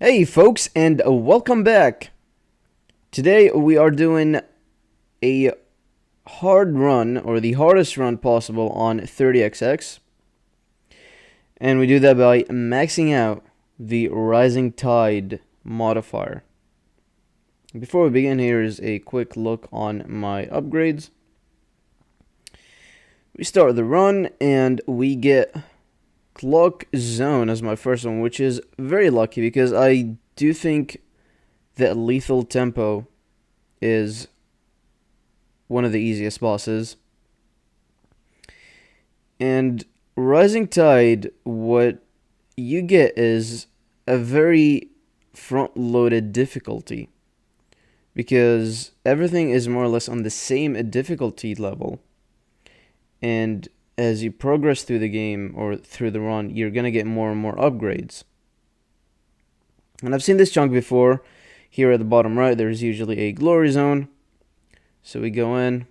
Hey folks, and welcome back. Today we are doing a hard run, or the hardest run possible on 30xx. And we do that by maxing out the Rising Tide modifier. Before we begin, here is a quick look on my upgrades. We start the run and we get Clock Zone as my first one, which is very lucky because I do think that Lethal Tempo is one of the easiest bosses. And Rising Tide, what you get is a very front-loaded difficulty because everything is more or less on the same difficulty level. And as you progress through the game or through the run, you're going to get more and more upgrades. And I've seen this chunk before. Here at the bottom right, there's usually a glory zone. So we go in.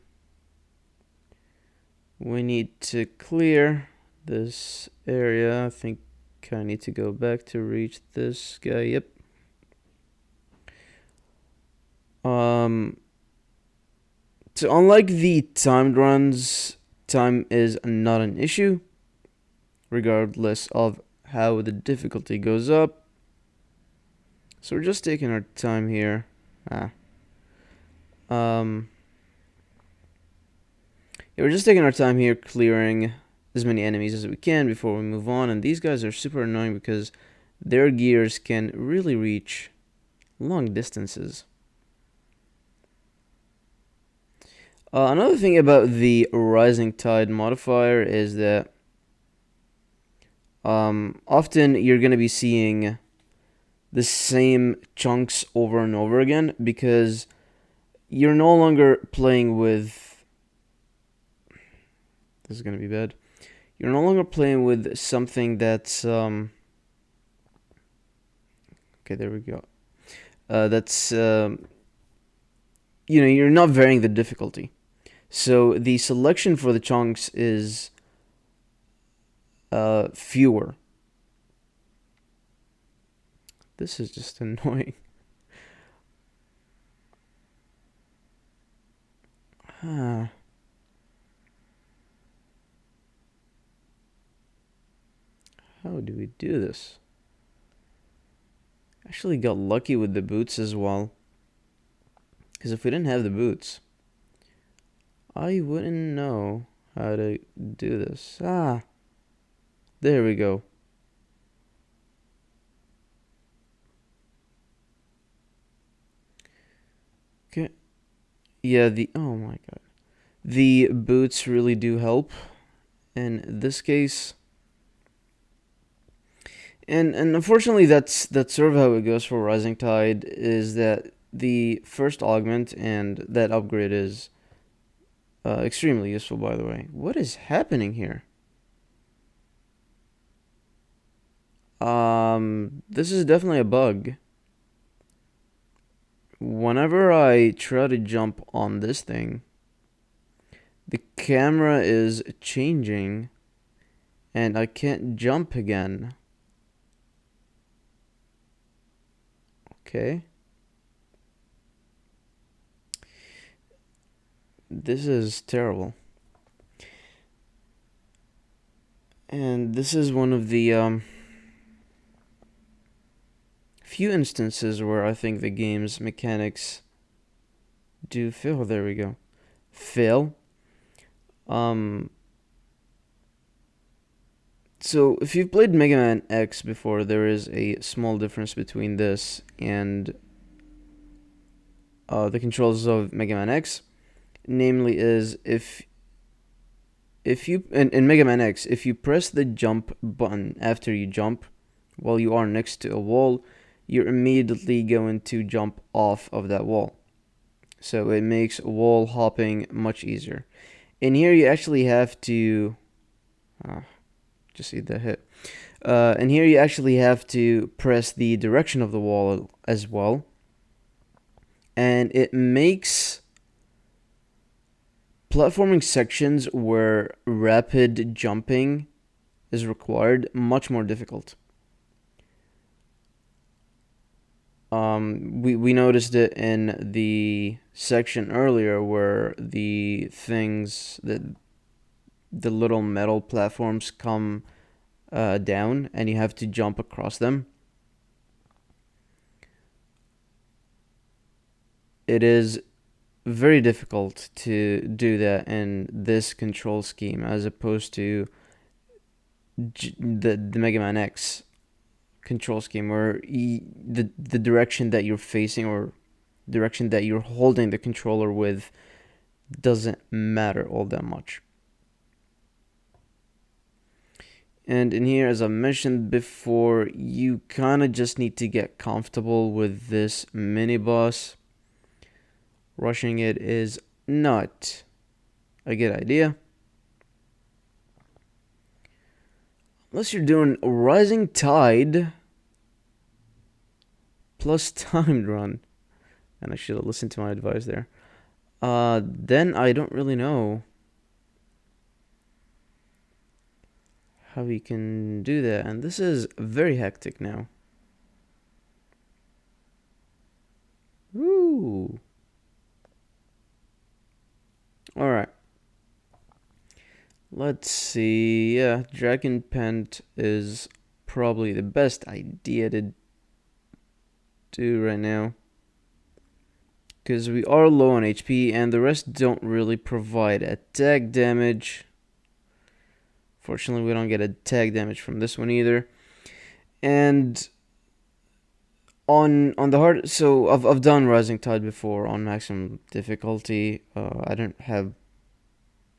We need to clear this area. I think I need to go back to reach this guy. Yep. So unlike the timed runs, time is not an issue, regardless of how the difficulty goes up. So we're just taking our time here. Yeah, we're just taking our time here clearing as many enemies as we can before we move on. And these guys are super annoying because their gears can really reach long distances. Another thing about the Rising Tide modifier is that often you're going to be seeing the same chunks over and over again because you're no longer playing with... This is going to be bad. You're no longer playing with something that's... Okay, there we go. That's... you're not varying the difficulty. So the selection for the chunks is fewer. This is just annoying. How do we do this? Actually got lucky with the boots as well. Because if we didn't have the boots, I wouldn't know how to do this. There we go. Okay. Yeah, oh my god. The boots really do help in this case. And unfortunately that's sort of how it goes for Rising Tide, is that the first augment and that upgrade is extremely useful, by the way. What is happening here? This is definitely a bug. Whenever I try to jump on this thing, the camera is changing and I can't jump again. Okay. This is terrible. And this is one of the few instances where I think the game's mechanics do fail. There we go. Fail. So if you've played Mega Man X before, there is a small difference between this and the controls of Mega Man X. Namely, is if you in Mega Man X, if you press the jump button after you jump while you are next to a wall, you're immediately going to jump off of that wall. So it makes wall hopping much easier. In here, you actually have to... just eat that hit. And here you actually have to press the direction of the wall as well. And it makes platforming sections where rapid jumping is required much more difficult. We noticed it in the section earlier where the little metal platforms come down and you have to jump across them. It is very difficult to do that in this control scheme as opposed to the Mega Man X control scheme, where the direction that you're facing or direction that you're holding the controller with doesn't matter all that much. And in here, as I mentioned before, you kind of just need to get comfortable with this mini boss. Rushing it is not a good idea. Unless you're doing Rising Tide plus timed run. And I should have listened to my advice there. Then I don't really know how we can do that. And this is very hectic now. Woo! Alright. Let's see. Yeah, Dragon Pent is probably the best idea to do right now, because we are low on HP and the rest don't really provide attack damage. Fortunately, we don't get attack damage from this one either. And on the hard, so I've done Rising Tide before on maximum difficulty. I don't have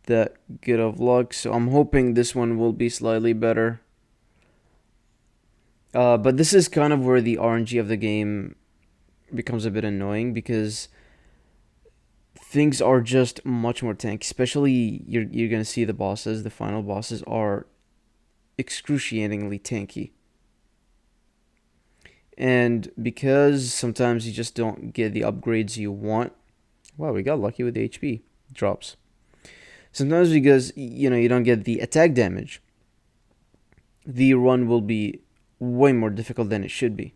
that good of luck, so I'm hoping this one will be slightly better. But this is kind of where the RNG of the game becomes a bit annoying, because things are just much more tanky. Especially you're gonna see the bosses, the final bosses are excruciatingly tanky. And because sometimes you just don't get the upgrades you want. Wow, we got lucky with the HP drops. Sometimes because you don't get the attack damage, the run will be way more difficult than it should be.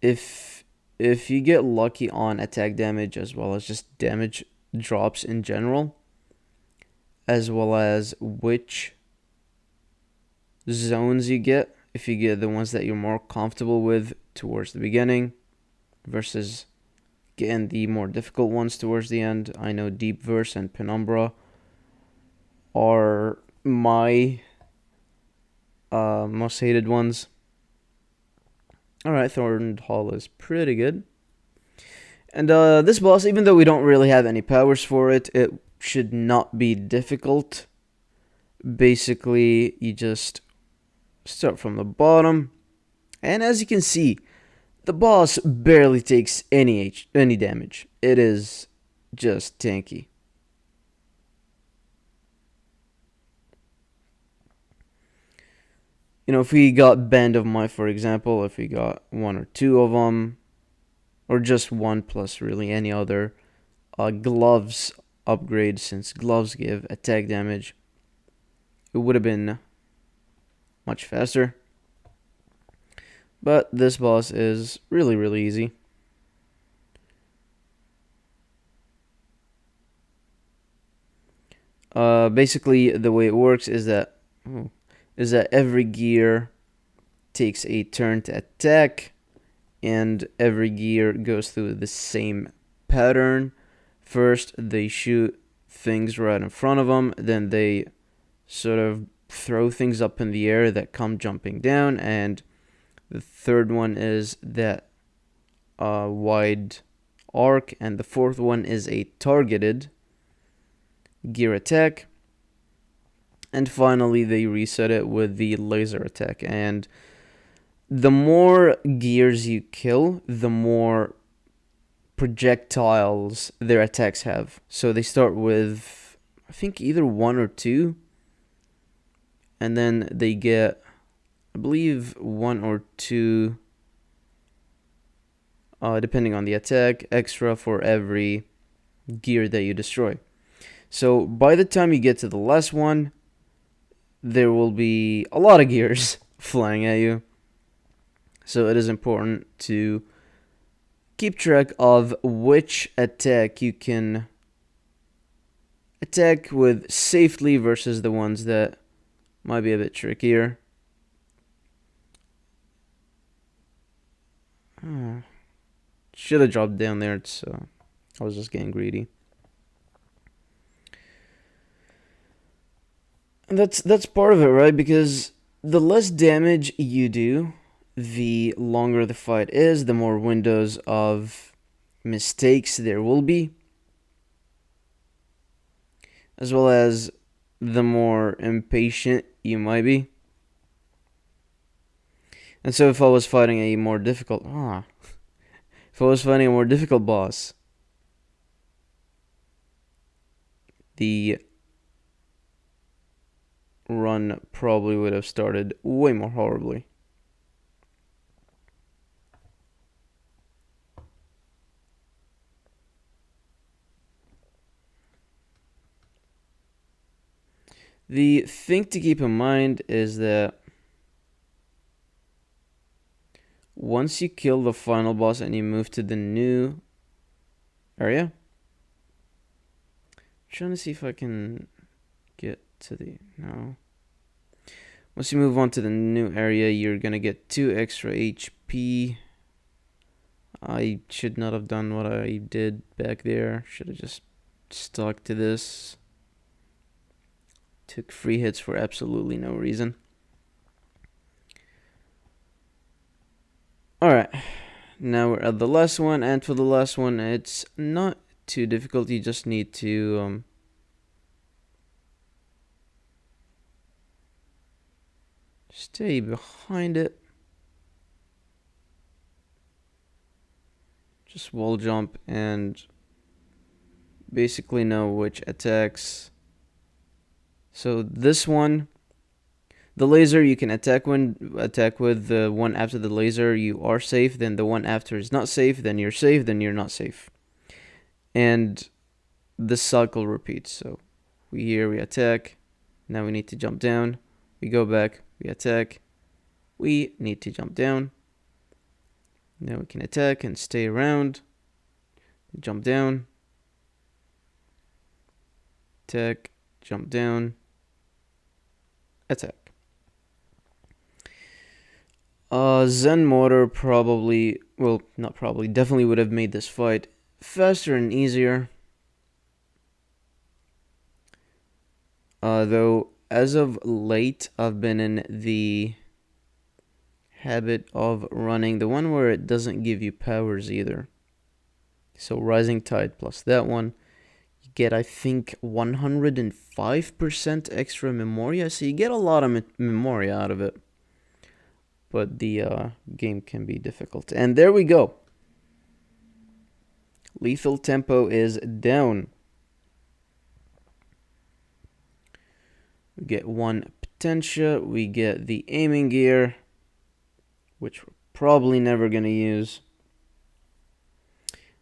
If you get lucky on attack damage as well as just damage drops in general, as well as which zones you get, if you get the ones that you're more comfortable with towards the beginning versus getting the more difficult ones towards the end. I know Dverse and Penumbra are my most hated ones. Alright, Thorned Hulk is pretty good. And this boss, even though we don't really have any powers for it, it should not be difficult. Basically, you just start from the bottom, and as you can see, the boss barely takes any damage. It is just tanky. If we got Band of Might, for example, if we got one or two of them, or just one plus really any other gloves upgrade, since gloves give attack damage, it would have been much faster. But this boss is really, really easy. Basically, the way it works is that every gear takes a turn to attack, and every gear goes through the same pattern. First, they shoot things right in front of them, then they sort of throw things up in the air that come jumping down, and the third one is that wide arc, and the fourth one is a targeted gear attack. And finally, they reset it with the laser attack. And the more gears you kill, the more projectiles their attacks have. So they start with, I think, either one or two. And then they get, I believe, one or two, depending on the attack, extra for every gear that you destroy. So by the time you get to the last one, there will be a lot of gears flying at you. So it is important to keep track of which attack you can attack with safely versus the ones that might be a bit trickier. Should have dropped down there. I was just getting greedy. And that's part of it, right? Because the less damage you do, the longer the fight is, the more windows of mistakes there will be, as well as the more impatient you might be. And so if I was fighting a more difficult boss, the run probably would have started way more horribly. The thing to keep in mind is that once you kill the final boss and you move to the new area, I'm trying to see if I can get to the... No. Once you move on to the new area, you're gonna get 2 extra HP. I should not have done what I did back there. Should have just stuck to this. Took free hits for absolutely no reason. Alright, now we're at the last one, and for the last one, it's not too difficult. You just need to stay behind it. Just wall jump and basically know which attacks. So this one, the laser you can attack with. The one after the laser you are safe, then the one after is not safe, then you're safe, then you're not safe. And this cycle repeats. So we attack, now we need to jump down, we go back, we attack, we need to jump down, now we can attack and stay around, jump down, attack, jump down, attack. Zen Motor definitely would have made this fight faster and easier. Though, as of late, I've been in the habit of running the one where it doesn't give you powers either. So Rising Tide plus that one, you get, I think, 105% extra memoria. So you get a lot of memoria out of it. But the game can be difficult. And there we go. Lethal tempo is down. We get 1 Potentia. We get the aiming gear, which we're probably never going to use.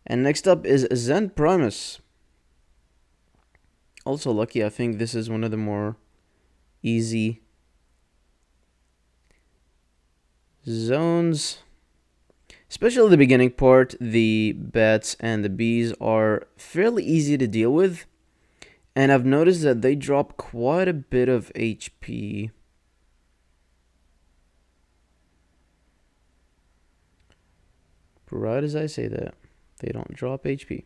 And next up is Zen Primus. Also lucky, I think this is one of the more easy zones. Especially the beginning part, the bats and the bees are fairly easy to deal with. And I've noticed that they drop quite a bit of HP. Right as I say that, they don't drop HP.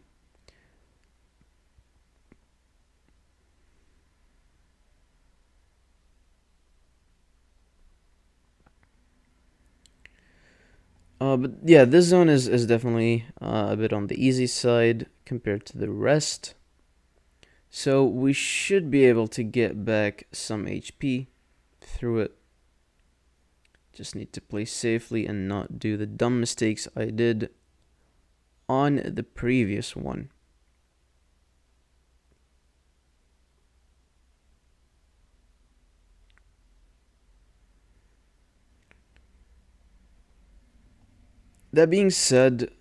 But yeah, this zone is definitely a bit on the easy side compared to the rest. So we should be able to get back some HP through it. Just need to play safely and not do the dumb mistakes I did on the previous one. That being said,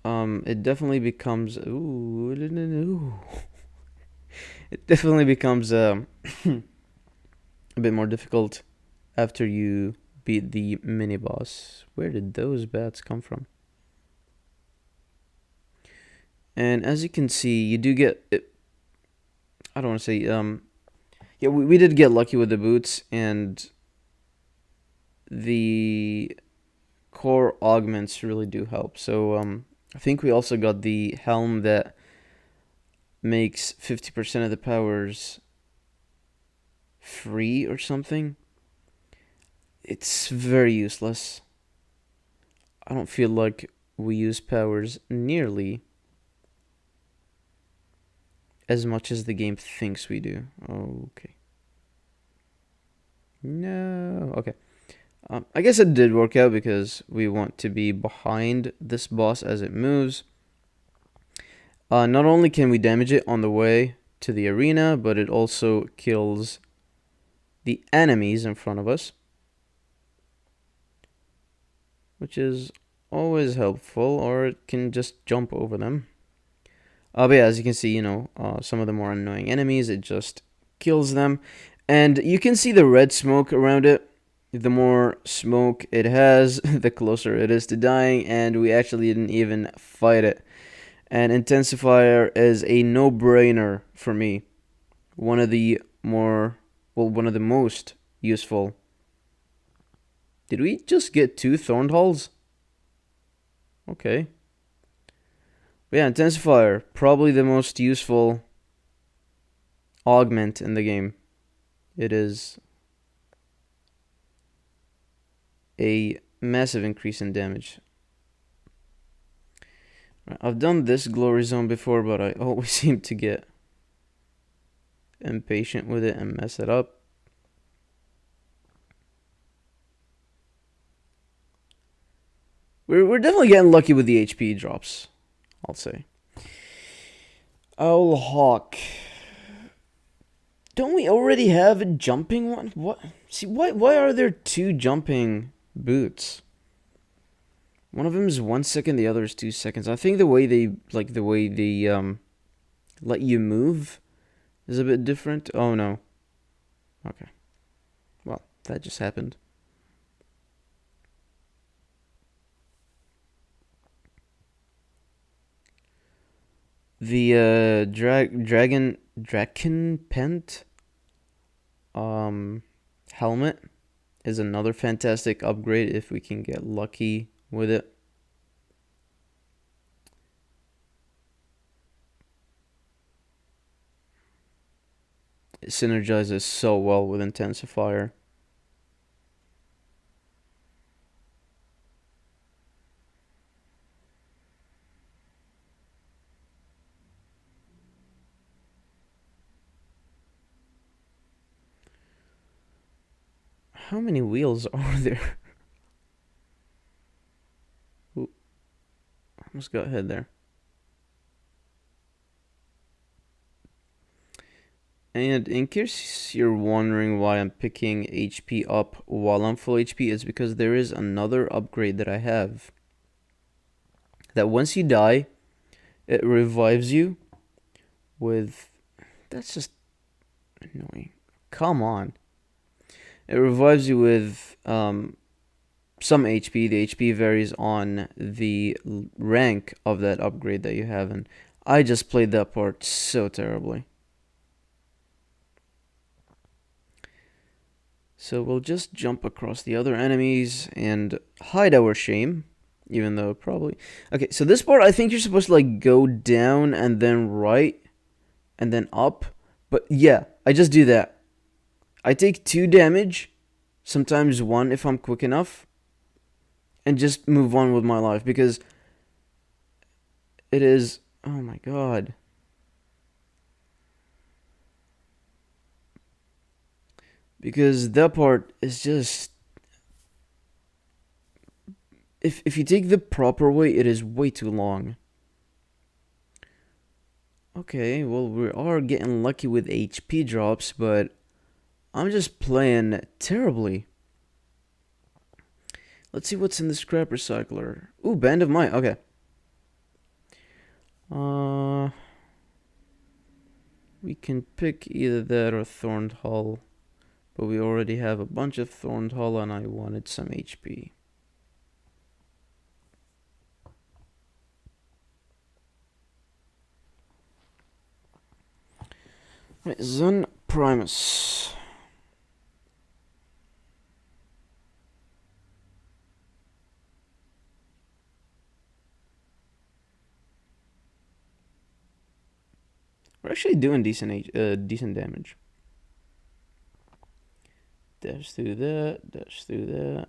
it definitely becomes it definitely becomes a bit more difficult after you beat the mini boss. Where did those bats come from? And as you can see, you do get it. I don't want to say yeah, we did get lucky with the boots, and the core augments really do help. So I think we also got the helm that makes 50% of the powers free or something. It's very useless. I don't feel like we use powers nearly as much as the game thinks we do. Okay. No. Okay. I guess it did work out because we want to be behind this boss as it moves. Not only can we damage it on the way to the arena, but it also kills the enemies in front of us, which is always helpful, or it can just jump over them. But yeah, as you can see, some of the more annoying enemies, it just kills them. And you can see the red smoke around it. The more smoke it has, the closer it is to dying, and we actually didn't even fight it. And Intensifier is a no-brainer for me. One of the most useful. Did we just get 2 Thorned Hulks? Okay. But yeah, Intensifier, probably the most useful augment in the game. It is a massive increase in damage. I've done this glory zone before, but I always seem to get impatient with it and mess it up. We're definitely getting lucky with the HP drops, I'll say. Owl Hawk. Don't we already have a jumping one? What? See, why are there 2 jumping boots? One of them is 1 second, the other is 2 seconds. I think the way they let you move is a bit different. Oh no. Okay. Well, that just happened. The Dragon Pent helmet is another fantastic upgrade if we can get lucky with it. It synergizes so well with Intensifier. How many wheels are there? Ooh, almost got hit there. And in case you're wondering why I'm picking HP up while I'm full HP, it's because there is another upgrade that I have. That once you die, it revives you with... That's just annoying. Come on. It revives you with some HP. The HP varies on the rank of that upgrade that you have, and I just played that part so terribly. So we'll just jump across the other enemies and hide our shame, even though probably... Okay, so this part I think you're supposed to like go down and then right and then up. But yeah, I just do that. I take 2 damage, sometimes 1 if I'm quick enough, and just move on with my life because it is... Oh my god. Because that part is just... If you take the proper way, it is way too long. Okay, well, we are getting lucky with HP drops, but I'm just playing terribly. Let's see what's in the scrap recycler. Ooh, Band of Might. Okay. We can pick either that or Thorned Hulk. But we already have a bunch of Thorned Hulk and I wanted some HP. Right, Zen Primus. We're actually doing decent damage. Dash through that, dash through that.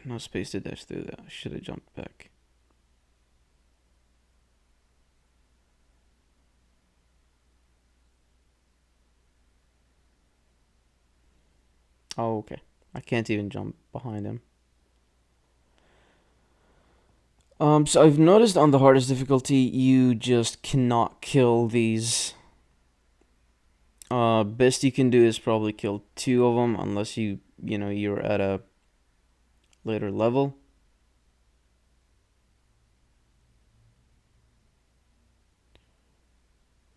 No space to dash through that. I should have jumped back. Oh, okay. I can't even jump behind him. So I've noticed on the hardest difficulty, you just cannot kill these. Best you can do is probably kill 2 of them, unless you're at a later level.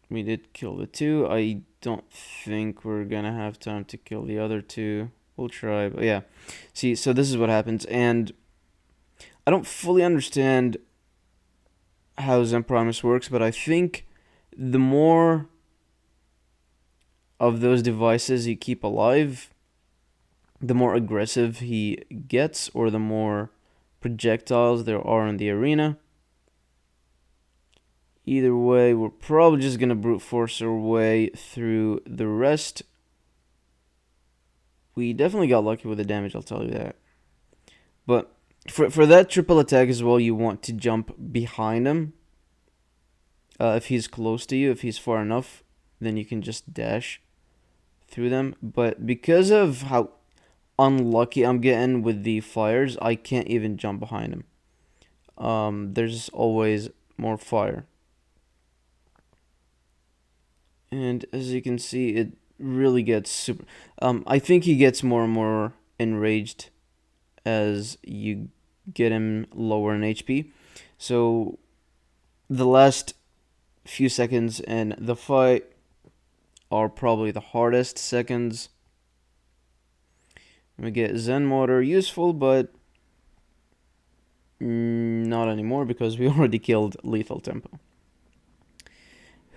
We did kill the 2. I don't think we're gonna have time to kill the other 2. We'll try, but yeah. See, so this is what happens, and I don't fully understand how Zen Primus works, but I think the more of those devices you keep alive, the more aggressive he gets, or the more projectiles there are in the arena. Either way, we're probably just gonna brute force our way through the rest. We definitely got lucky with the damage, I'll tell you that. But for that triple attack as well, you want to jump behind him. If he's close to you, if he's far enough, then you can just dash through them. But because of how unlucky I'm getting with the fires, I can't even jump behind him. There's always more fire. And as you can see, it really gets super... I think he gets more and more enraged as you get him lower in HP. So the last few seconds in the fight are probably the hardest seconds. We get Zen Motor useful, but not anymore because we already killed Lethal Tempo.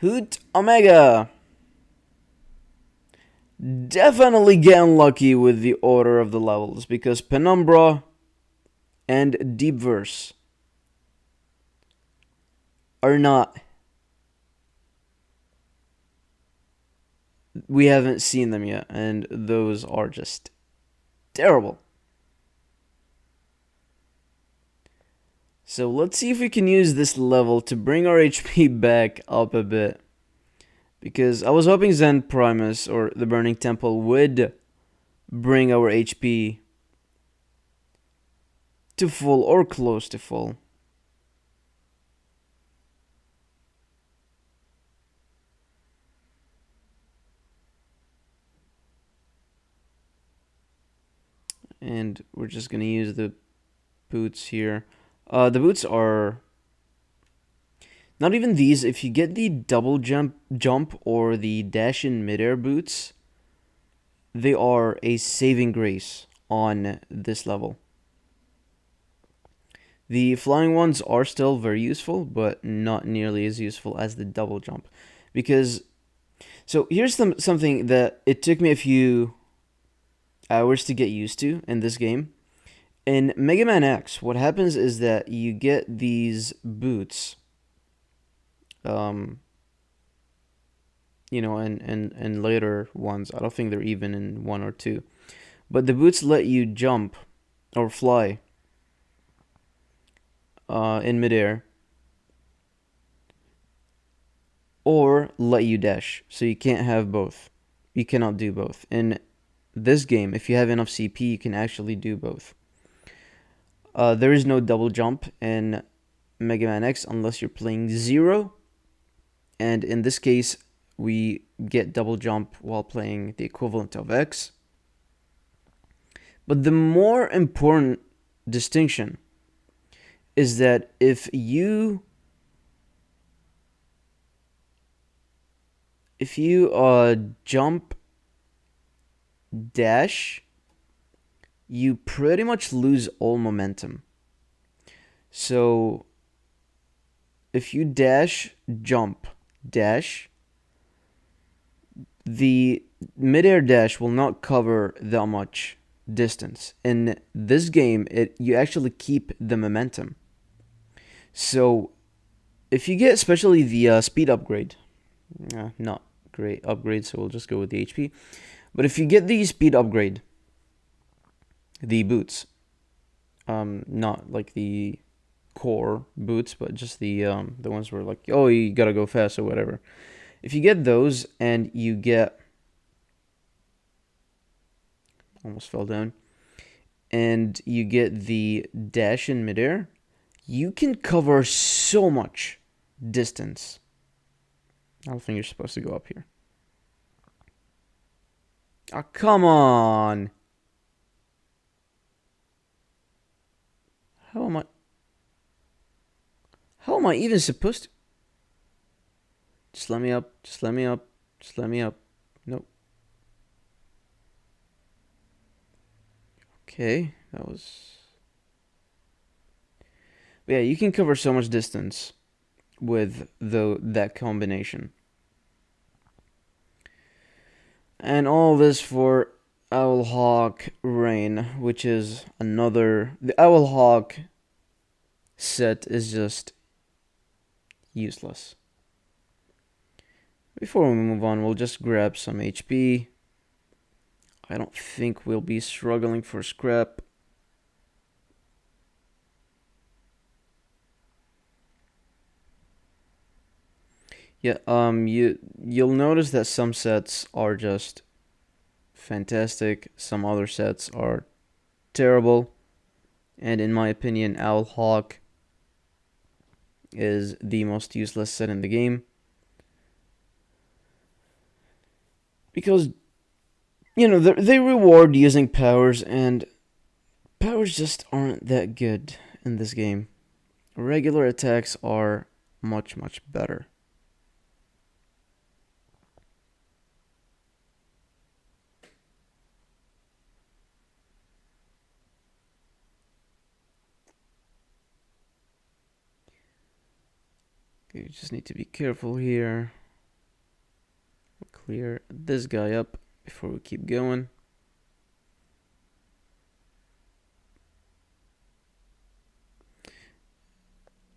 Hoot Omega! Definitely getting lucky with the order of the levels because Penumbra and Dverse are not... We haven't seen them yet, and those are just terrible. So let's see if we can use this level to bring our HP back up a bit. Because I was hoping Zen Primus or the Burning Temple would bring our HP to full or close to full. And we're just gonna use the boots here. The boots are not even these. If you get the double jump or the dash in midair boots, they are a saving grace on this level. The flying ones are still very useful, but not nearly as useful as the double jump. Because, so here's something that it took me a few hours to get used to in this game. In Mega Man X, what happens is that you get these boots, and later ones. I don't think they're even in 1 or 2. But the boots let you jump or fly in midair, or let you dash. So you can't have both. You cannot do both. In this game, if you have enough CP, you can actually do both. There is no double jump in Mega Man X unless you're playing 0. And in this case, we get double jump while playing the equivalent of X. But the more important distinction is that if you jump dash, you pretty much lose all momentum. So if you dash, jump, dash, the midair dash will not cover that much distance. In this game, you actually keep the momentum. So if you get especially the speed upgrade, not great upgrade, so we'll just go with the HP. But if you get the speed upgrade, the boots, not like the core boots, but just the ones where like, oh, you gotta go fast or whatever. If you get those and you get, almost fell down, and you get the dash in midair, you can cover so much distance. I don't think you're supposed to go up here. Oh, come on. How am I even supposed to? Just let me up. Just let me up. Just let me up. Nope. Okay, that was... But yeah, you can cover so much distance with that combination. And all this for Owl Hawk Rain, which is another... The Owl Hawk set is just useless. Before we move on, we'll just grab some HP. I don't think we'll be struggling for scrap. Yeah, you'll notice that some sets are just fantastic, some other sets are terrible, and in my opinion, Owl Hawk is the most useless set in the game. Because, you know, they reward using powers, and powers just aren't that good in this game. Regular attacks are much, much better. Okay, you just need to be careful here. We'll clear this guy up before we keep going.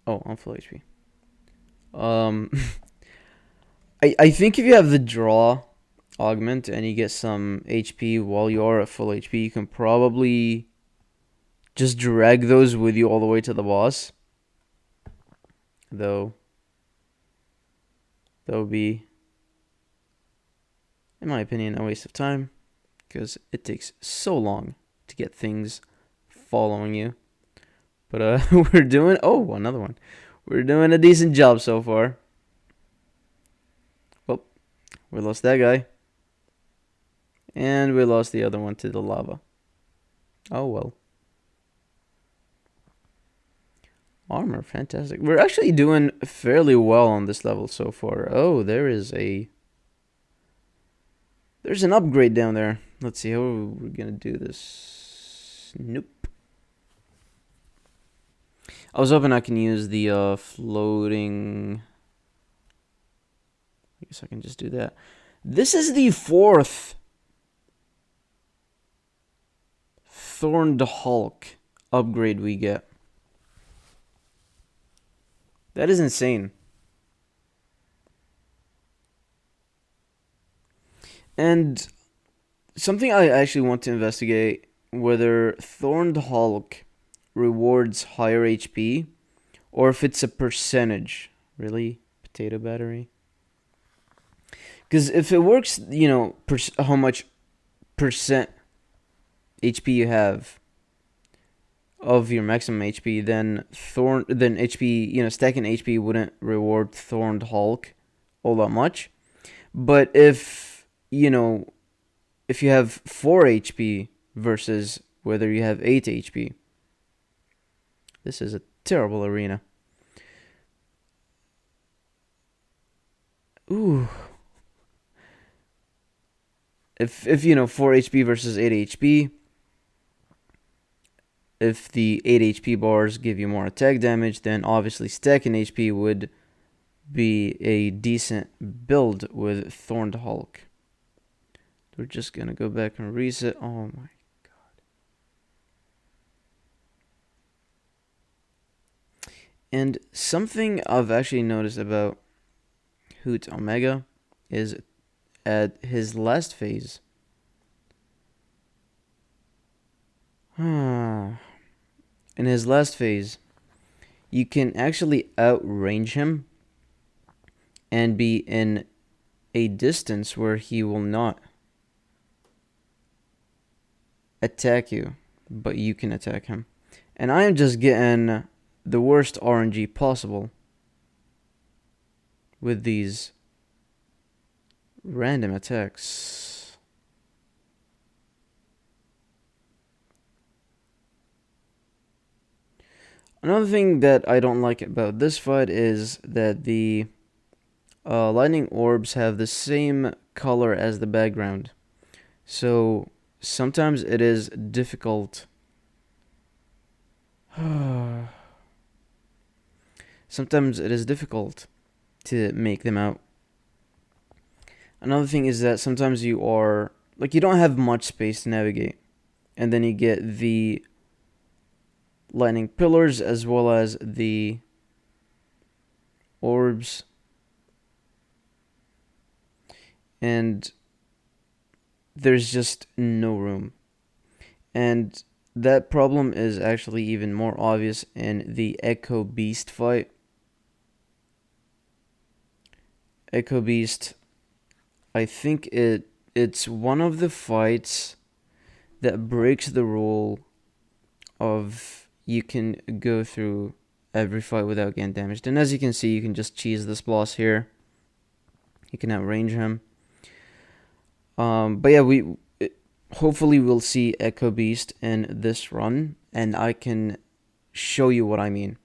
Oh, I'm full HP. I think if you have the draw augment and you get some HP while you are at full HP, you can probably just drag those with you all the way to the boss. Though that would be, in my opinion, a waste of time, because it takes so long to get things following you. But we're doing, oh, another one. We're doing a decent job so far. Well, we lost that guy. And we lost the other one to the lava. Oh well. Armor, fantastic. We're actually doing fairly well on this level so far. Oh, there's an upgrade down there. Let's see how we're gonna do this. Nope. I was hoping I can use the floating. I guess I can just do that. This is the 4th Thorned Hulk upgrade we get. That is insane. And something I actually want to investigate, whether Thorned Hulk rewards higher HP or if it's a percentage. Really? Potato battery? Because if it works, you know, how much percent HP you have of your maximum HP, then HP, you know, stacking HP wouldn't reward Thorned Hulk all that much. But if, you know, if you have 4 HP versus whether you have 8 HP, this is a Terrible arena. Ooh. If you know 4 HP versus 8 HP, if the 8 HP bars give you more attack damage, then obviously stacking HP would be a decent build with Thorned Hulk. We're just gonna go back and reset. Oh my god. And something I've actually noticed about Hoot Omega is at his last phase. In his last phase, you can actually outrange him and be in a distance where he will not attack you, but you can attack him. And I am just getting the worst RNG possible with these random attacks. Another thing that I don't like about this fight is that the lightning orbs have the same color as the background. So sometimes it is difficult. Sometimes it is difficult to make them out. Another thing is that sometimes you are like you don't have much space to navigate, and then you get the lightning pillars as well as the orbs, and there's just no room. And that problem is actually even more obvious in the Echo Beast fight. Echo Beast, I think it's one of the fights that breaks the rule of you can go through every fight without getting damaged. And as you can see, you can just cheese this boss here. You can outrange him. But yeah, hopefully we'll see Echo Beast in this run, and I can show you what I mean.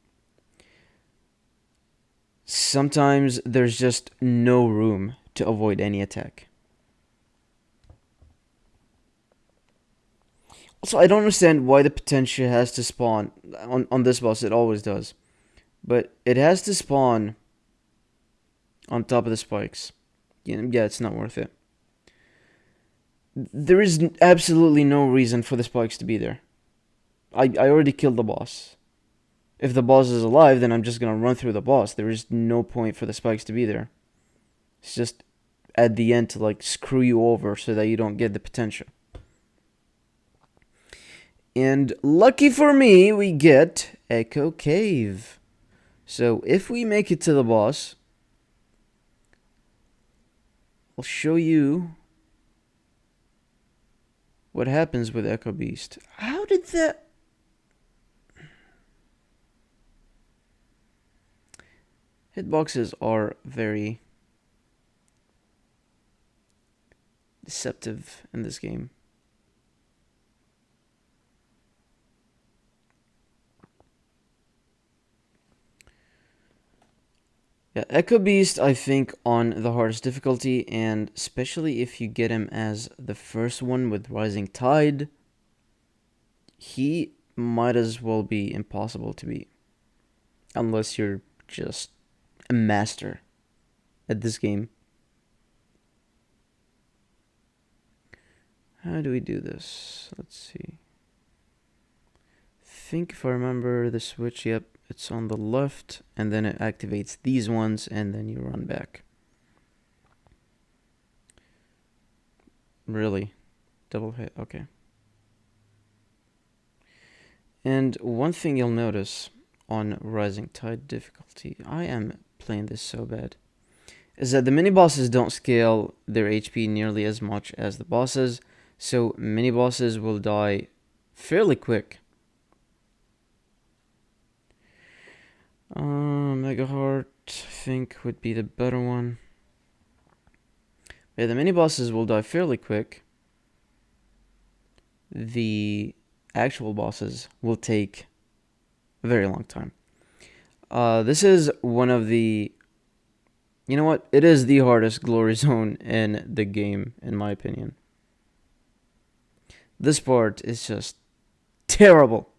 Sometimes there's just no room to avoid any attack. Also, I don't understand why the potential has to spawn on this boss. It always does, but it has to spawn on top of the spikes. Yeah, it's not worth it. There is absolutely no reason for the spikes to be there. I already killed the boss. If the boss is alive, then I'm just gonna run through the boss. There is no point for the spikes to be there. It's just at the end to like screw you over so that you don't get the potential. And lucky for me, we get Echo Cave. So if we make it to the boss, I'll show you what happens with Echo Beast. How did that... Hitboxes are very deceptive in this game. Yeah, Echo Beast, I think, on the hardest difficulty, and especially if you get him as the first one with Rising Tide, he might as well be impossible to beat. Unless you're just a master at this game. How do we do this? Let's see. I think if I remember the switch, yep, it's on the left, and then it activates these ones, and then you run back. Really? Double hit, okay. And one thing you'll notice on Rising Tide difficulty, I am playing this so bad, is that the mini-bosses don't scale their HP nearly as much as the bosses, so mini-bosses will die fairly quick. Mega Heart, I think, would be the better one. Yeah, the mini-bosses will die fairly quick. The actual bosses will take a very long time. This is one of the. You know what? It is the hardest glory zone in the game, in my opinion. This part is just terrible.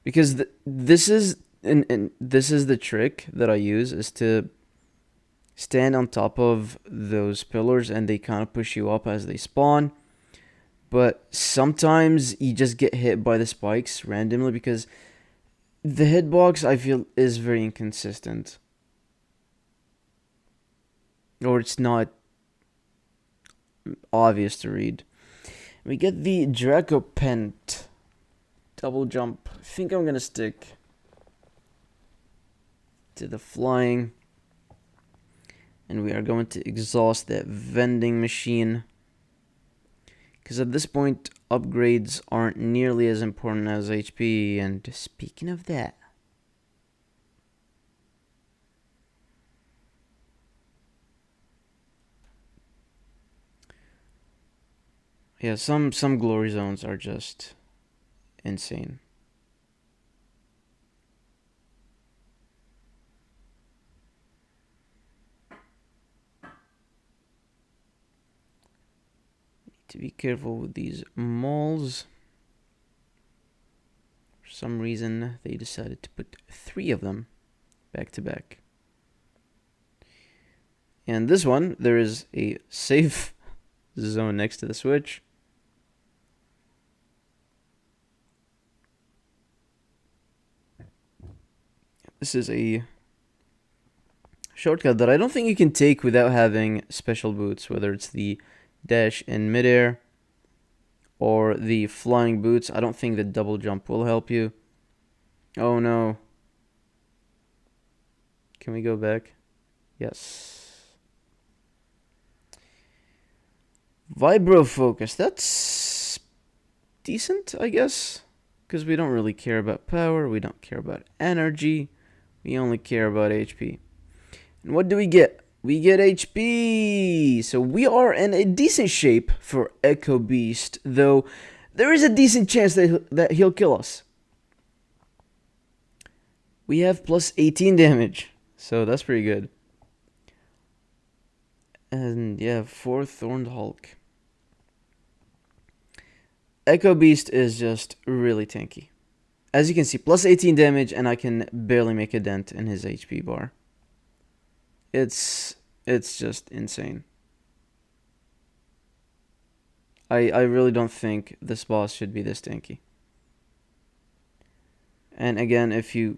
Because this is and this is the trick that I use is to stand on top of those pillars and they kind of push you up as they spawn. But sometimes you just get hit by the spikes randomly because the hitbox I feel is very inconsistent. Or it's not obvious to read. We get the Draco Pent double jump. I think I'm gonna stick to the flying. And we are going to exhaust that vending machine. Because at this point, upgrades aren't nearly as important as HP. And speaking of that, yeah, some glory zones are just insane. To be careful with these malls. For some reason, they decided to put 3 of them back to back. And this one, there is a safe zone next to the switch. This is a shortcut that I don't think you can take without having special boots, whether it's the dash in midair or the flying boots. I don't think the double jump will help you. Oh no. Can we go back? Yes. Vibro focus. That's decent, I guess. Because we don't really care about power. We don't care about energy. We only care about HP. And what do we get? We get HP. So we are in a decent shape for Echo Beast. Though there is a decent chance that he'll kill us. We have plus 18 damage. So that's pretty good. And yeah, 4 Thorned Hulk. Echo Beast is just really tanky. As you can see, plus 18 damage and I can barely make a dent in his HP bar. It's just insane. I really don't think this boss should be this tanky. And again, if you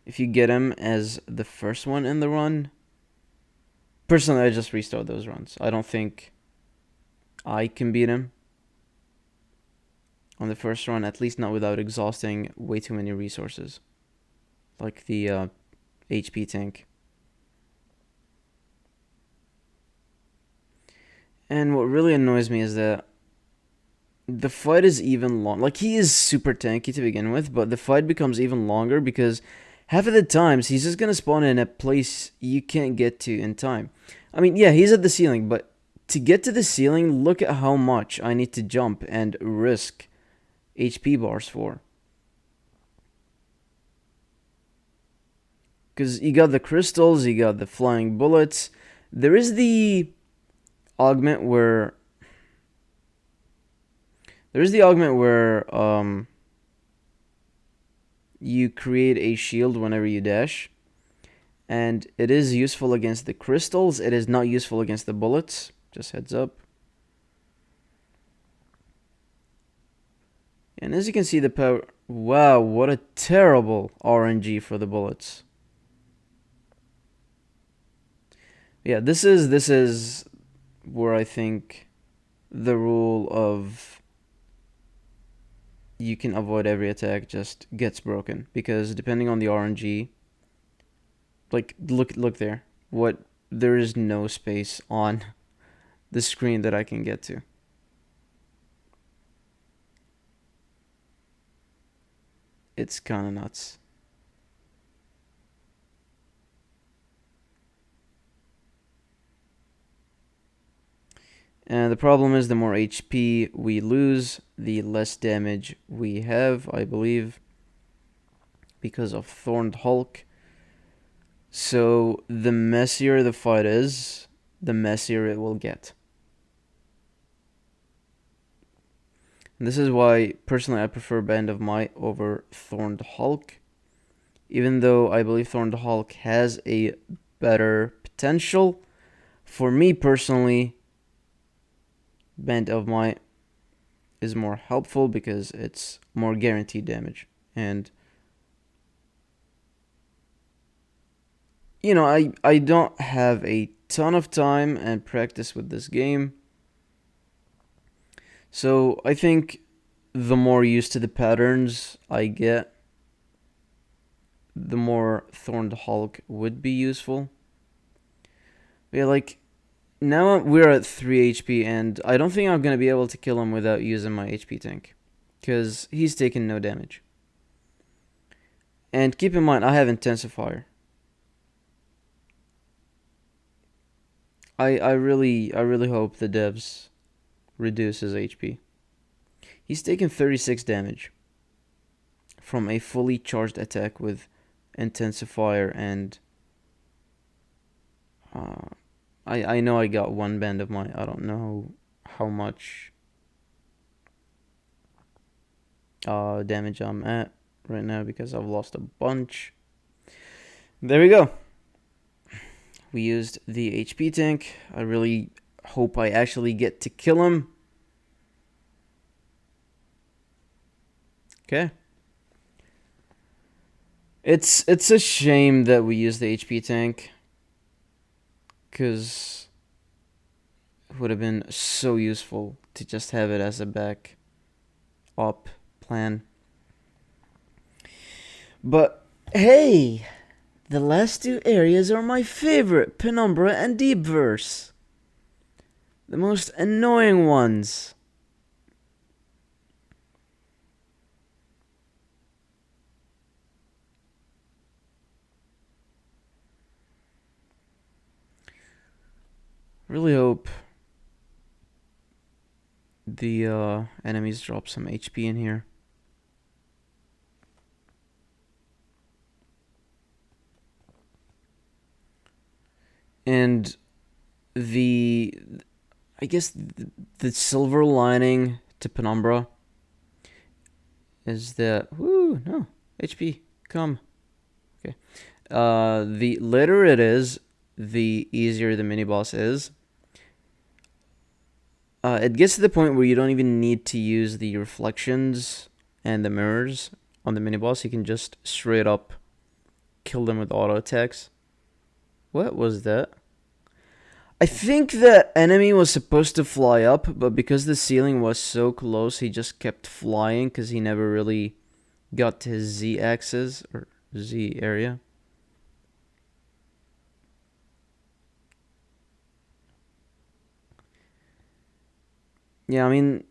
get him as the first one in the run, personally I just restart those runs. I don't think I can beat him on the first run, at least not without exhausting way too many resources. Like the HP tank. And what really annoys me is that the fight is even long. Like, he is super tanky to begin with, but the fight becomes even longer because half of the times he's just gonna spawn in a place you can't get to in time. I mean, yeah, he's at the ceiling, but to get to the ceiling, look at how much I need to jump and risk HP bars for. Because you got the crystals, you got the flying bullets. There is the augment where you create a shield whenever you dash, and it is useful against the crystals. It is not useful against the bullets, just heads up. And as you can see, the power, wow, what a terrible RNG for the bullets. Yeah, this is where I think the rule of you can avoid every attack just gets broken, because depending on the RNG, like look there, there is no space on the screen that I can get to. It's kind of nuts. And the problem is the more HP we lose, the less damage we have, I believe, because of Thorned Hulk. So the messier the fight is, the messier it will get. And this is why, personally, I prefer Band of Might over Thorned Hulk. Even though I believe Thorned Hulk has a better potential, for me personally, Band of Might is more helpful because it's more guaranteed damage. And you know, I don't have a ton of time and practice with this game. So I think the more used to the patterns I get, the more Thorned Hulk would be useful. But yeah, like, now we're at 3 HP, and I don't think I'm going to be able to kill him without using my HP tank. Because he's taking no damage. And keep in mind, I have Intensifier. I really hope the devs reduce his HP. He's taking 36 damage from a fully charged attack with Intensifier, and I know I got one Band of Might. I don't know how much damage I'm at right now because I've lost a bunch. There we go. We used the HP tank. I really hope I actually get to kill him. Okay. It's a shame that we used the HP tank, because it would have been so useful to just have it as a back up plan. But hey, the last two areas are my favorite, Penumbra and Dverse. The most annoying ones. Really hope the enemies drop some HP in here. And I guess the silver lining to Penumbra is that, no, HP, come. Okay. The later it is, the easier the mini boss is. It gets to the point where you don't even need to use the reflections and the mirrors on the mini boss. You can just straight up kill them with auto attacks. What was that? I think the enemy was supposed to fly up, but because the ceiling was so close, he just kept flying because he never really got to his Z axis or Z area. Yeah, I mean,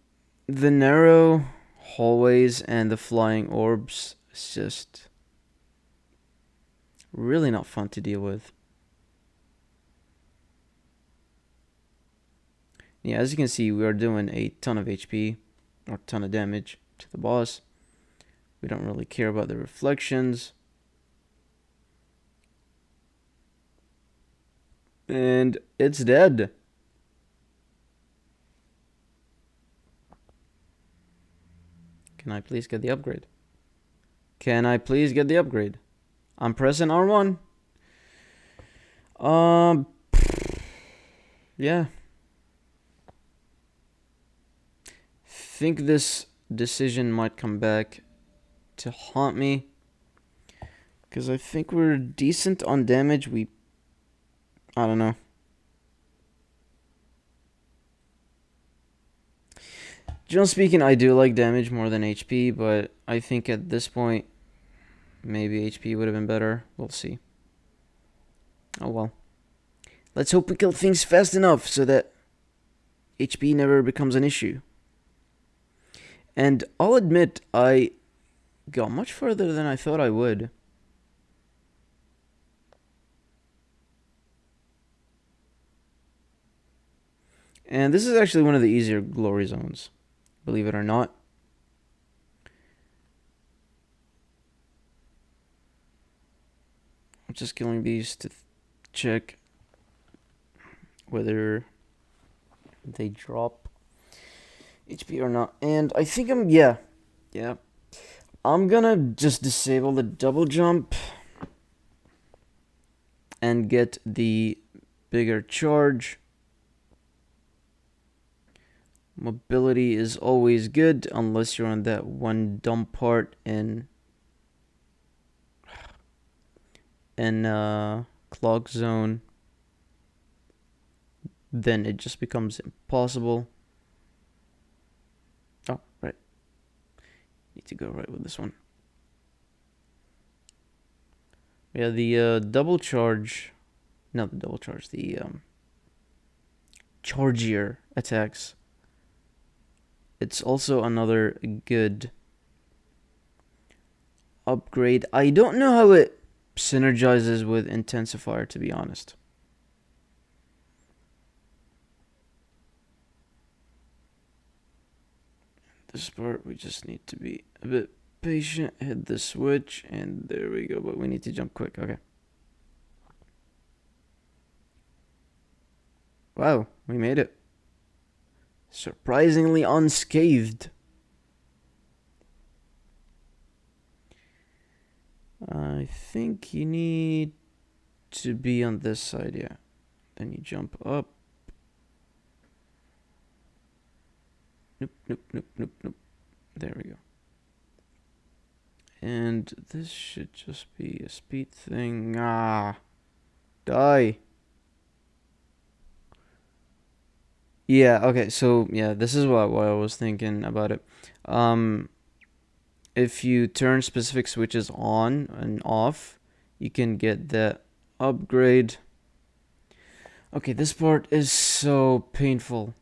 the narrow hallways and the flying orbs is just really not fun to deal with. Yeah, as you can see, we are doing a ton of HP or ton of damage to the boss. We don't really care about the reflections. And it's dead. Can I please get the upgrade? Can I please get the upgrade? I'm pressing R1. Yeah. Think this decision might come back to haunt me, because I think we're decent on damage. I don't know. Generally speaking, I do like damage more than HP, but I think at this point, maybe HP would have been better. We'll see. Oh well. Let's hope we kill things fast enough so that HP never becomes an issue. And I'll admit, I got much further than I thought I would. And this is actually one of the easier glory zones, believe it or not. I'm just killing these to check whether they drop HP or not. And I think yeah. I'm gonna just disable the double jump and get the bigger charge. Mobility is always good unless you're on that one dumb part in clock zone. Then it just becomes impossible. Oh, right. Need to go right with this one. Yeah, the double charge, not the double charge, the chargier attacks. It's also another good upgrade. I don't know how it synergizes with intensifier, to be honest. This part we just need to be a bit patient, hit the switch, and there we go. But we need to jump quick. Okay. Wow, we made it. Surprisingly unscathed. I think you need to be on this side, yeah. Then you jump up. Nope. There we go. And this should just be a speed thing. Ah. Die. Yeah, okay, so yeah, this is what I was thinking about it. If you turn specific switches on and off, you can get that upgrade. Okay, this part is so painful.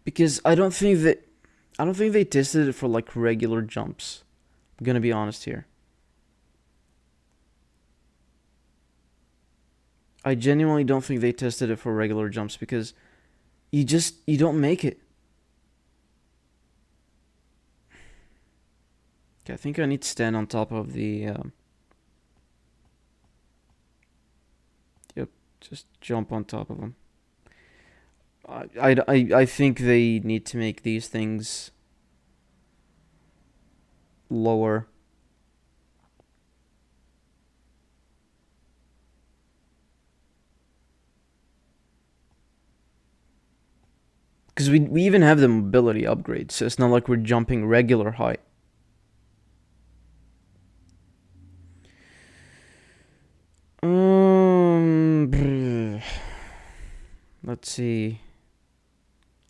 Because I don't think they tested it for like regular jumps. I'm gonna be honest here. I genuinely don't think they tested it for regular jumps because you don't make it. Okay, I think I need to stand on top of the yep, just jump on top of them. I think they need to make these things lower. Because we even have the mobility upgrade, so it's not like we're jumping regular height. Let's see.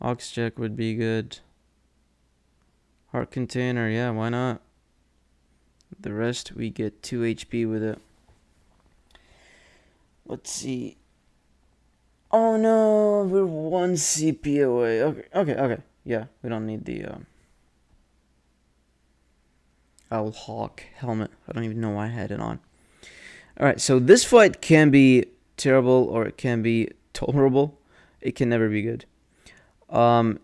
Ox jack would be good. Heart container, yeah, why not? The rest, we get 2 HP with it. Let's see. Oh no, we're 1 CP away. Okay. Yeah, we don't need the Hawk helmet. I don't even know why I had it on. Alright, so this fight can be terrible or it can be tolerable. It can never be good.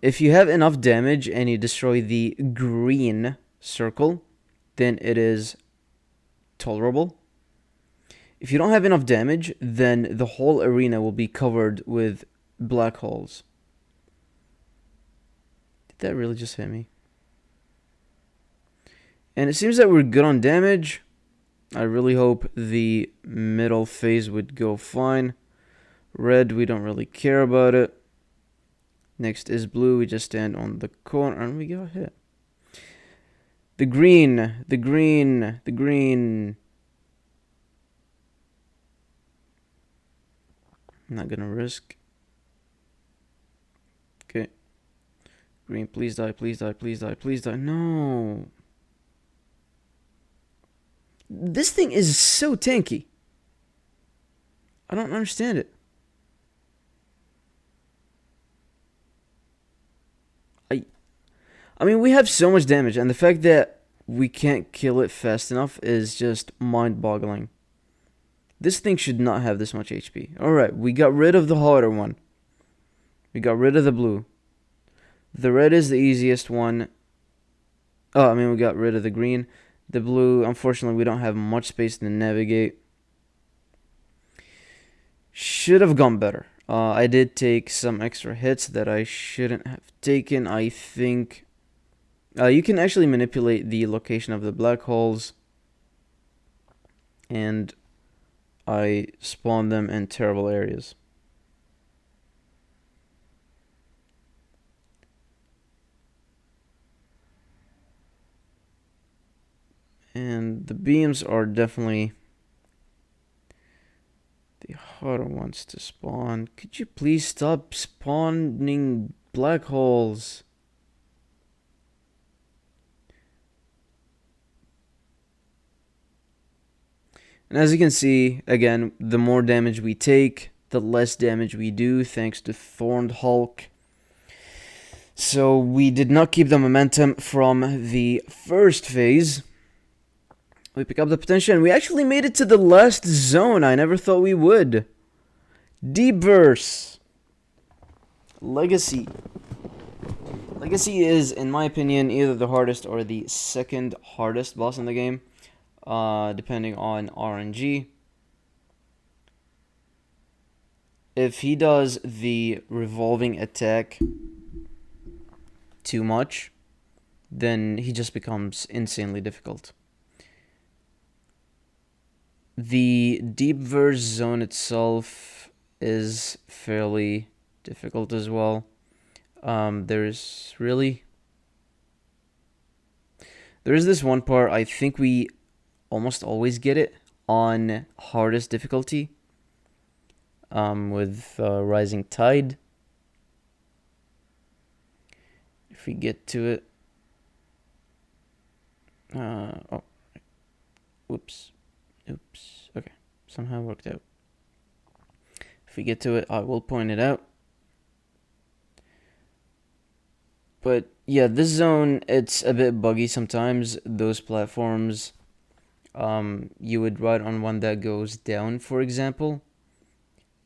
If you have enough damage and you destroy the green circle, then it is tolerable. If you don't have enough damage, then the whole arena will be covered with black holes. Did that really just hit me? And it seems that we're good on damage. I really hope the middle phase would go fine. Red, we don't really care about it. Next is blue. We just stand on the corner and we got hit. The green. I'm not gonna risk. Okay. Green, please die. No. This thing is so tanky. I don't understand it. I mean, we have so much damage, and the fact that we can't kill it fast enough is just mind-boggling. This thing should not have this much HP. Alright, we got rid of the harder one. We got rid of the blue. The red is the easiest one. Oh, I mean, we got rid of the green. The blue, unfortunately, we don't have much space to navigate. Should have gone better. I did take some extra hits that I shouldn't have taken. I think you can actually manipulate the location of the black holes, and I spawned them in terrible areas. And the beams are definitely the harder ones to spawn. Could you please stop spawning black holes? And as you can see, again, the more damage we take, the less damage we do, thanks to Thorned Hulk. So we did not keep the momentum from the first phase. We pick up the potential, and we actually made it to the last zone. I never thought we would. Dverse Legacy. Legacy is, in my opinion, either the hardest or the second hardest boss in the game, depending on RNG. If he does the revolving attack too much, then he just becomes insanely difficult. The Dverse zone itself is fairly difficult as well. There's this one part, I think we almost always get it on hardest difficulty, with Rising Tide. If we get to it, oh, whoops, oops, okay, somehow worked out. If we get to it, I will point it out. But yeah, this zone, it's a bit buggy sometimes. Those platforms, you would ride on one that goes down, for example,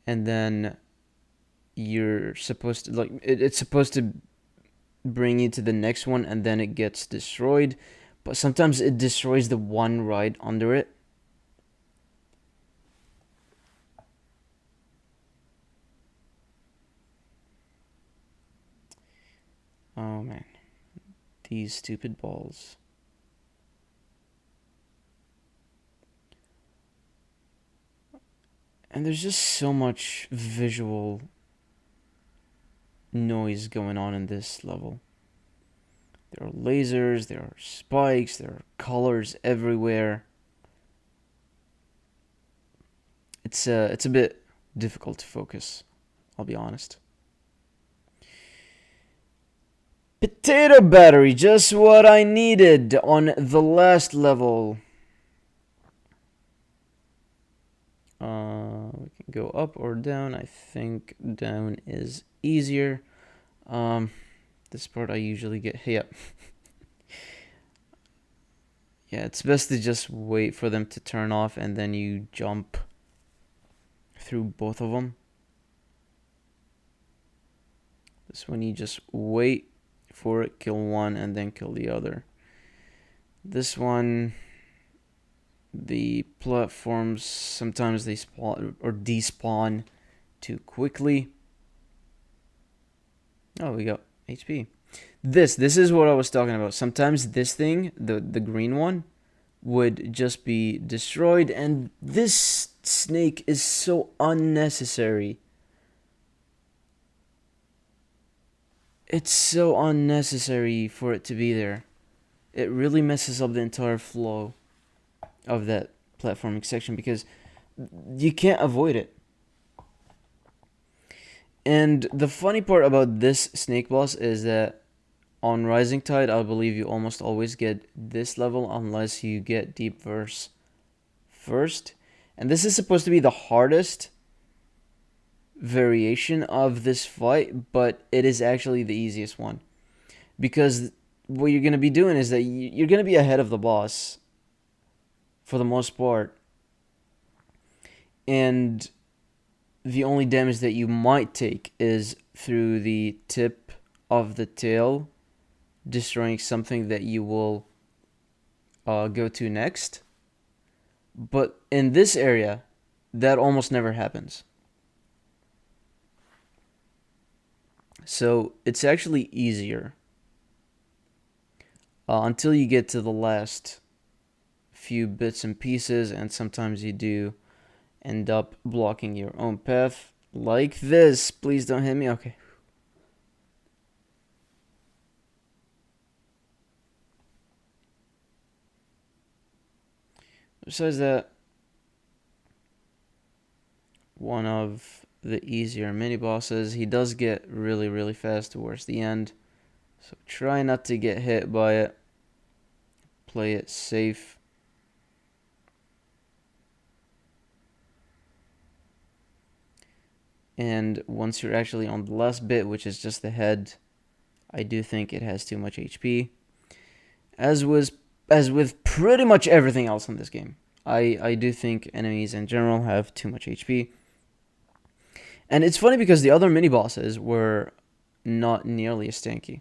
and then you're supposed to, like, it's supposed to bring you to the next one, and then it gets destroyed. But sometimes it destroys the one right under it. Oh man, these stupid balls. And there's just so much visual noise going on in this level. There are lasers, there are spikes, there are colors everywhere. It's a bit difficult to focus, I'll be honest. Potato battery, just what I needed on the last level. We can go up or down. I think down is easier. This part I usually get. Hey, up. Yeah, it's best to just wait for them to turn off, and then you jump through both of them. This one you just wait for it, kill one, and then kill the other. This one, the platforms, sometimes they spawn or despawn too quickly. Oh, we got HP. This is what I was talking about. Sometimes this thing, the green one, would just be destroyed, and this snake is so unnecessary. It's so unnecessary for it to be there. It really messes up the entire flow of that platforming section because you can't avoid it. And the funny part about this snake boss is that on Rising Tide, I believe you almost always get this level unless you get Dverse first. And this is supposed to be the hardest variation of this fight, but it is actually the easiest one. Because what you're going to be doing is that you're going to be ahead of the boss for the most part. And the only damage that you might take is through the tip of the tail, destroying something that you will go to next. But in this area, that almost never happens. So it's actually easier until you get to the last few bits and pieces, and sometimes you do end up blocking your own path like this. Please don't hit me. Okay. Besides that, one of the easier mini bosses. He does get really, really fast towards the end, so try not to get hit by it. Play it safe. And once you're actually on the last bit, which is just the head, I do think it has too much HP. As with pretty much everything else in this game. I do think enemies in general have too much HP. And it's funny because the other mini bosses were not nearly as tanky.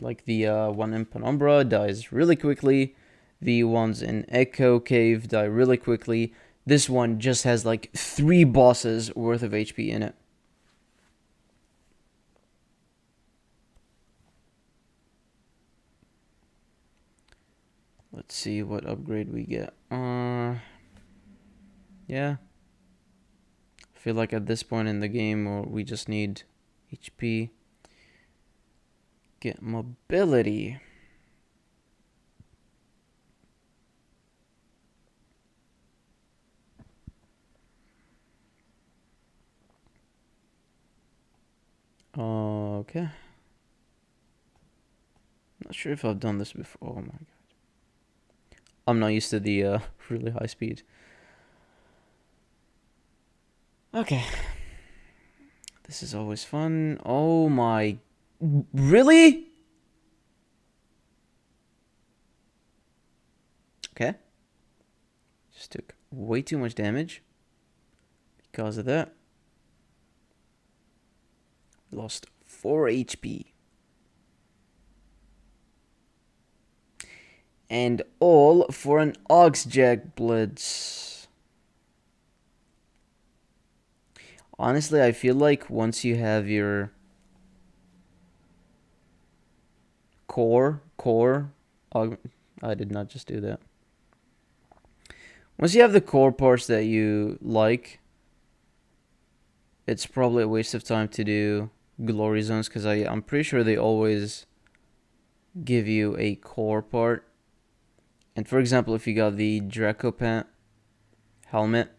Like the one in Penumbra dies really quickly. The ones in Echo Cave die really quickly. This one just has like 3 bosses worth of HP in it. Let's see what upgrade we get. Yeah. I feel like at this point in the game, we just need HP. Get mobility. Okay. Not sure if I've done this before. Oh my god. I'm not used to the really high speed. Okay. This is always fun. Oh my... Really? Okay. Just took way too much damage because of that. Lost 4 HP. And all for an Oxjack Blitz. Honestly, I feel like once you have your core, I did not just do that. Once you have the core parts that you like, it's probably a waste of time to do glory zones, because I'm pretty sure they always give you a core part. And for example, if you got the Draco Pant helmet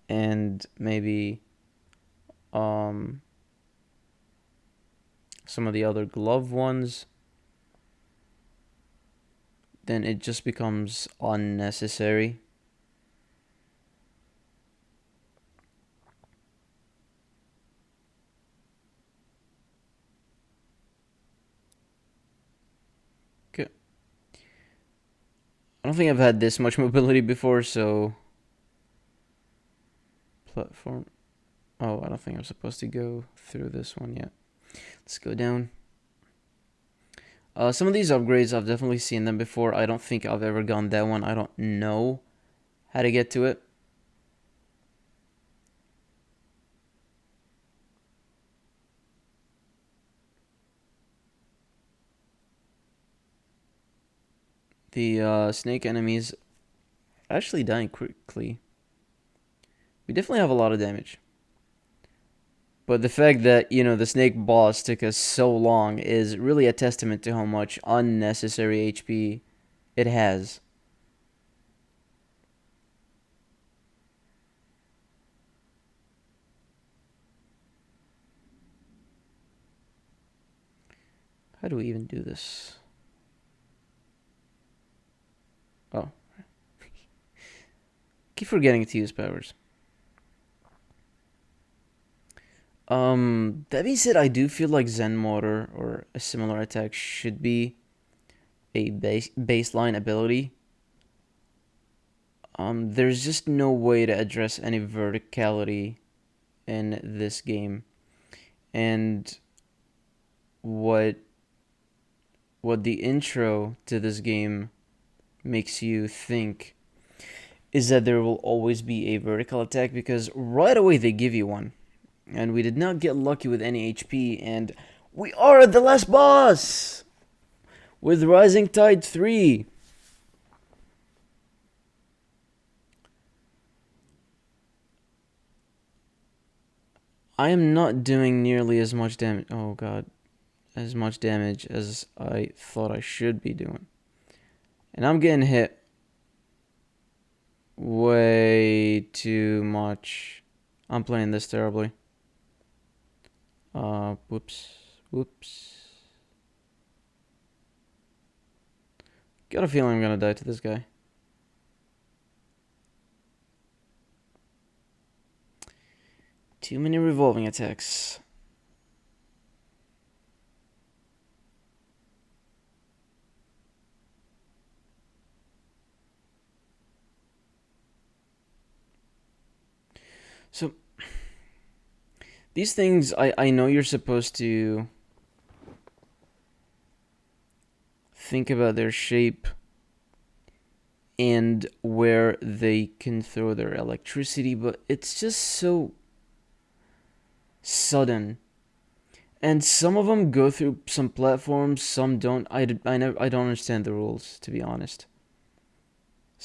and maybe some of the other glove ones, then it just becomes unnecessary. Okay. I don't think I've had this much mobility before, so... Platform. Oh, I don't think I'm supposed to go through this one yet. Let's go down. Some of these upgrades, I've definitely seen them before. I don't think I've ever gone that one. I don't know how to get to it. The snake enemies actually dying quickly. We definitely have a lot of damage. But the fact that, the snake boss took us so long is really a testament to how much unnecessary HP it has. How do we even do this? Oh. Keep forgetting to use powers. That being said, I do feel like Zen Motor or a similar attack should be a baseline ability. There's just no way to address any verticality in this game. And what the intro to this game makes you think is that there will always be a vertical attack, because right away they give you one. And we did not get lucky with any HP, and we are at the last boss with Rising Tide 3. I am not doing nearly as much damage. Oh god. As much damage as I thought I should be doing. And I'm getting hit way too much. I'm playing this terribly. Whoops. Got a feeling I'm gonna die to this guy. Too many revolving attacks. So, these things, I know you're supposed to think about their shape and where they can throw their electricity, but it's just so sudden. And some of them go through some platforms, some don't. I don't understand the rules, to be honest.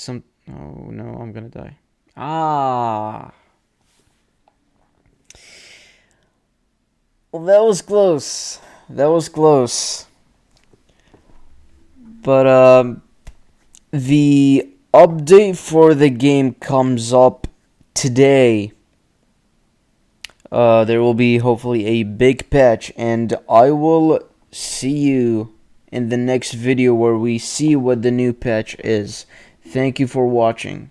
Oh no, I'm gonna die. Ah. Well, that was close. But the update for the game comes up today. There will be hopefully a big patch, and I will see you in the next video where we see what the new patch is. Thank you for watching.